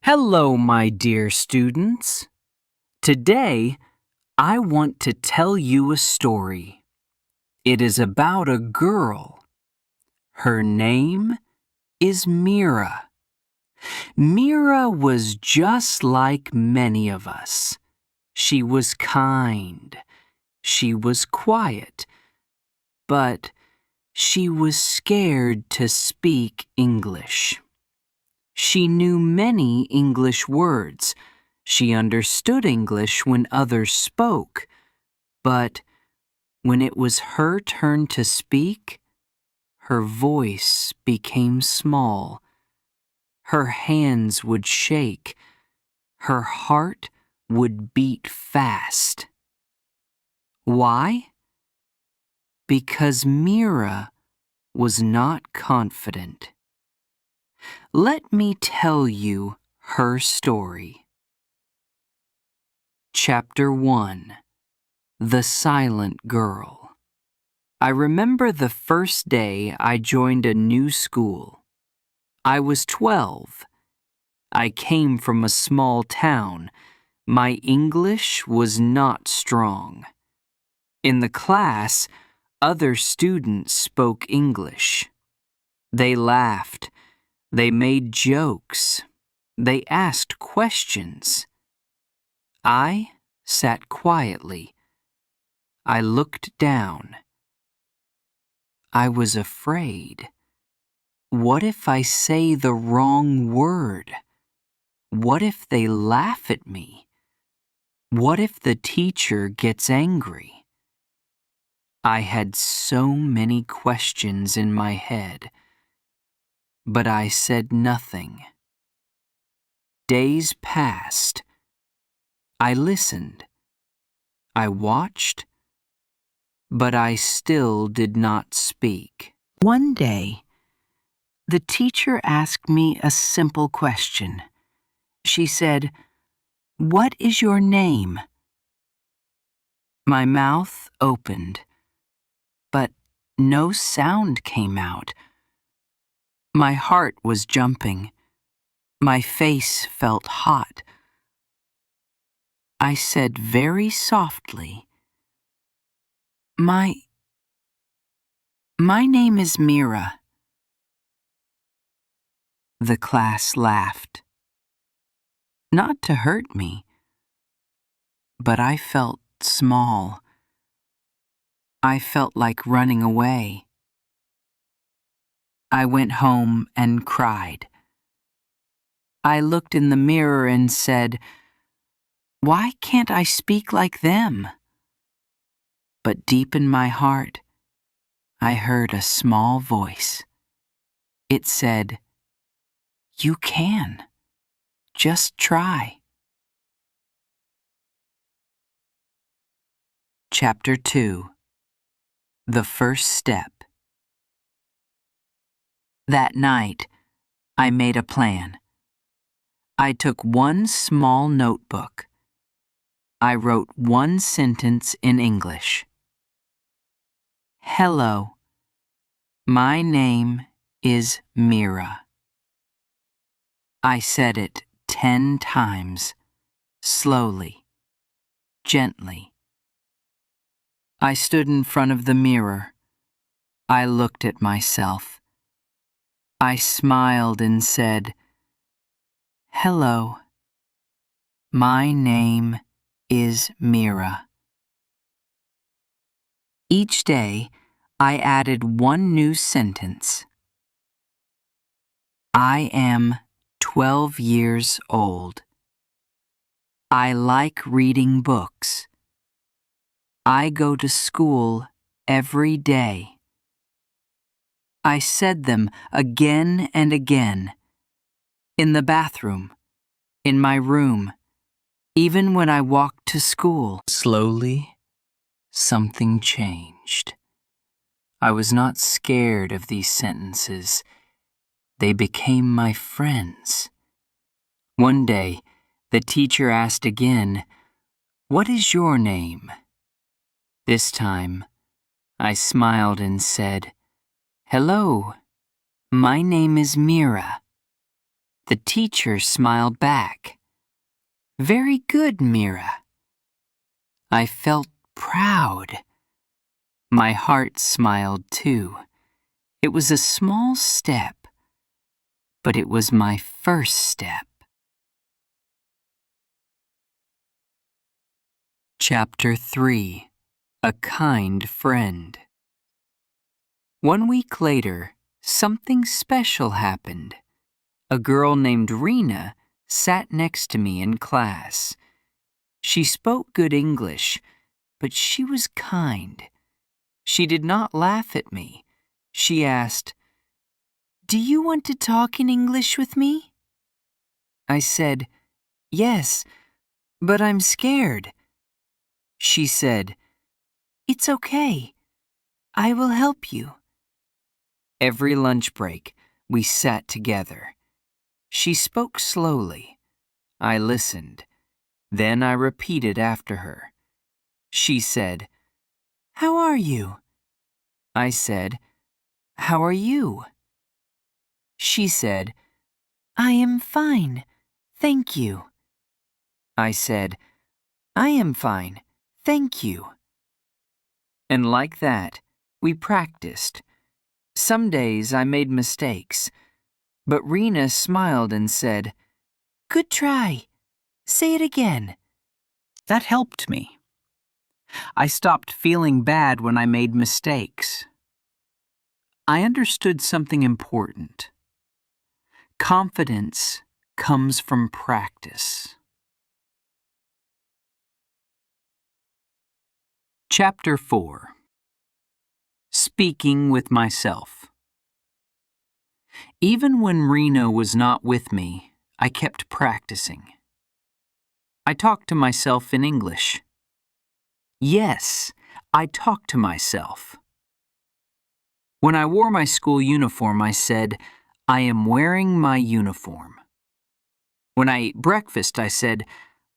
Hello, my dear students. Today, I want to tell you a story. It is about a girl. Her name is Mira. Mira was just like many of us. She was kind. She was quiet. But she was scared to speak English. She knew many English words. She understood English when others spoke. But when it was her turn to speak, her voice became small. Her hands would shake. Her heart would beat fast. Why? Because Mira was not confident. Let me tell you her story. Chapter 1. The Silent Girl. I remember the first day I joined a new school. I was 12. I came from a small town. My English was not strong. In the class, other students spoke English. They laughed. They made jokes. They asked questions. I sat quietly. I looked down. I was afraid. What if I say the wrong word? What if they laugh at me? What if the teacher gets angry? I had so many questions in my head, but I said nothing. Days passed. I listened. I watched, but I still did not speak. One day, the teacher asked me a simple question. She said, "What is your name?" My mouth opened, but no sound came out. My heart was jumping. My face felt hot. I said very softly, My name is Mira." The class laughed. Not to hurt me, but I felt small. I felt like running away. I went home and cried. I looked in the mirror and said, "Why can't I speak like them?" But deep in my heart, I heard a small voice. It said, "You can. Just try." Chapter 2. The First Step. That night, I made a plan. I took one small notebook. I wrote one sentence in English. Hello, my name is Mira. I said it 10 times, slowly, gently. I stood in front of the mirror. I looked at myself. I smiled and said, "Hello, my name is Mira." Each day, I added one new sentence. I am 12 years old. I like reading books. I go to school every day. I said them again and again. In the bathroom, in my room, even when I walked to school. Slowly, something changed. I was not scared of these sentences. They became my friends. One day, the teacher asked again, "What is your name?" This time, I smiled and said, "Hello, my name is Mira." The teacher smiled back. Very good, Mira. I felt proud. My heart smiled too. It was a small step, but it was my first step. Chapter 3. A Kind Friend. 1 week later, something special happened. A girl named Rena sat next to me in class. She spoke good English, but she was kind. She did not laugh at me. She asked, "Do you want to talk in English with me?" I said, "Yes, but I'm scared." She said, "It's okay. I will help you." Every lunch break, we sat together. She spoke slowly. I listened. Then I repeated after her. She said, "How are you?" I said, "How are you?" She said, "I am fine, thank you." I said, "I am fine, thank you." And like that, we practiced. Some days I made mistakes, but Rena smiled and said, "Good try. Say it again." That helped me. I stopped feeling bad when I made mistakes. I understood something important. Confidence comes from practice. Chapter 4. Speaking with Myself. Even when Reno was not with me, I kept practicing. I talked to myself in English. Yes, I talked to myself. When I wore my school uniform, I said, "I am wearing my uniform." When I ate breakfast, I said,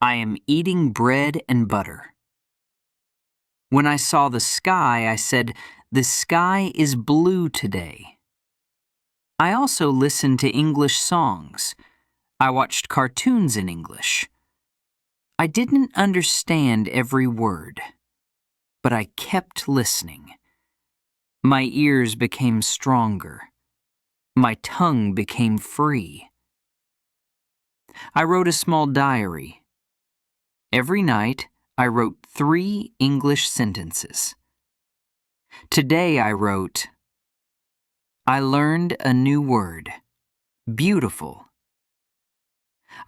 "I am eating bread and butter." When I saw the sky, I said, "The sky is blue today." I also listened to English songs. I watched cartoons in English. I didn't understand every word, but I kept listening. My ears became stronger. My tongue became free. I wrote a small diary. Every night, I wrote 3 English sentences. Today I wrote, I learned a new word, beautiful.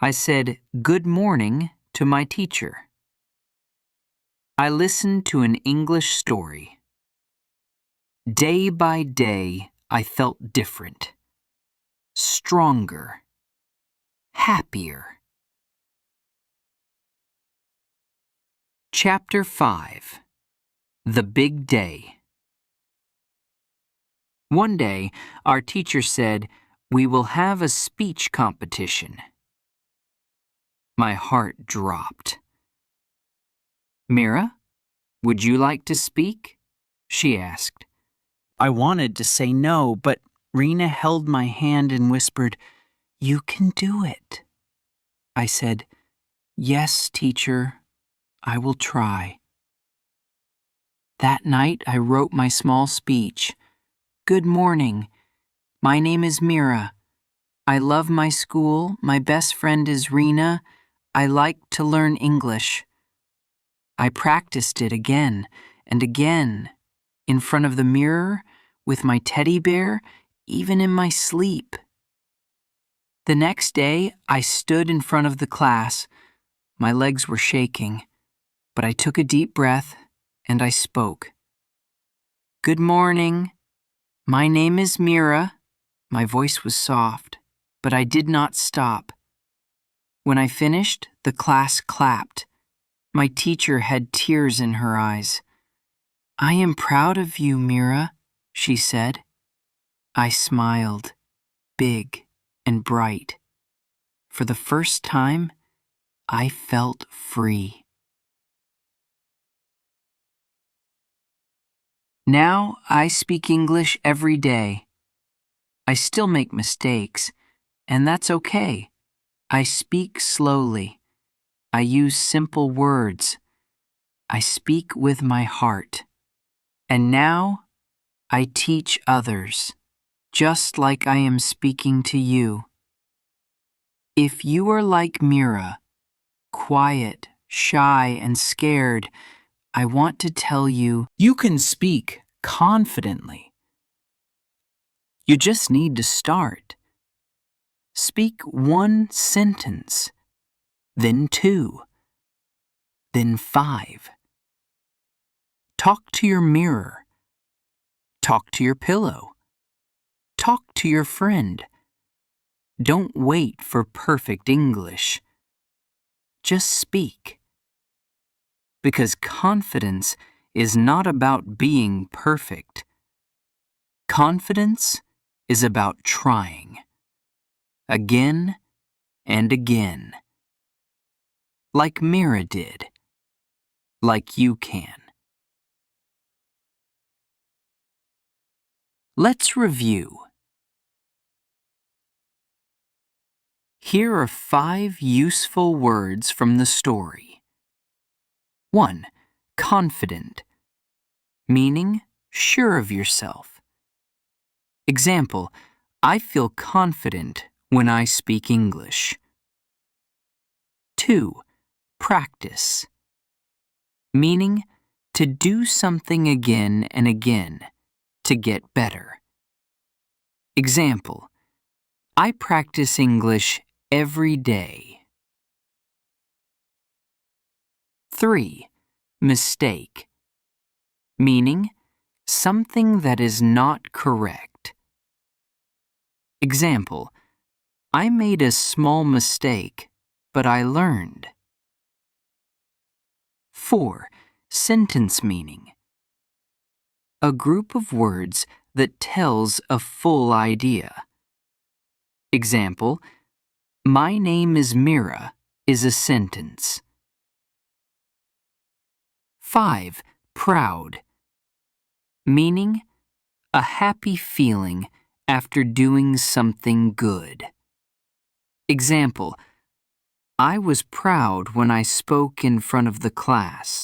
I said good morning to my teacher. I listened to an English story. Day by day, I felt different, stronger, happier. Chapter 5. The Big Day. One day, our teacher said, "We will have a speech competition." My heart dropped. "Mira, would you like to speak?" she asked. I wanted to say no, but Rena held my hand and whispered, "You can do it." I said, "Yes, teacher, I will try." That night, I wrote my small speech. Good morning. My name is Mira. I love my school. My best friend is Rena. I like to learn English. I practiced it again and again, in front of the mirror, with my teddy bear, even in my sleep. The next day, I stood in front of the class. My legs were shaking, but I took a deep breath and I spoke. Good morning. My name is Mira. My voice was soft, but I did not stop. When I finished, the class clapped. My teacher had tears in her eyes. I am proud of you, Mira, she said. I smiled, big and bright. For the first time, I felt free. Now I speak English every day. I still make mistakes, And that's okay. I speak slowly. I use simple words. I speak with my heart. And now I teach others, just like I am speaking to you. If you are like Mira, quiet, shy, and scared, I want to tell you, you can speak confidently. You just need to start. Speak one sentence, then two, then five. Talk to your mirror. Talk to your pillow. Talk to your friend. Don't wait for perfect English. Just speak. Because confidence is not about being perfect. Confidence is about trying. Again and again. Like Mira did. Like you can. Let's review. Here are 5 useful words from the story. 1. Confident. Meaning sure of yourself. Example, I feel confident when I speak English. 2. Practice. Meaning to do something again and again to get better. Example, I practice English every day. 3. Mistake. Meaning something that is not correct. Example, I made a small mistake, but I learned. 4. Sentence meaning. A group of words that tells a full idea. Example, my name is Mira is a sentence. 5. Proud. Meaning a happy feeling after doing something good. Example, I was proud when I spoke in front of the class.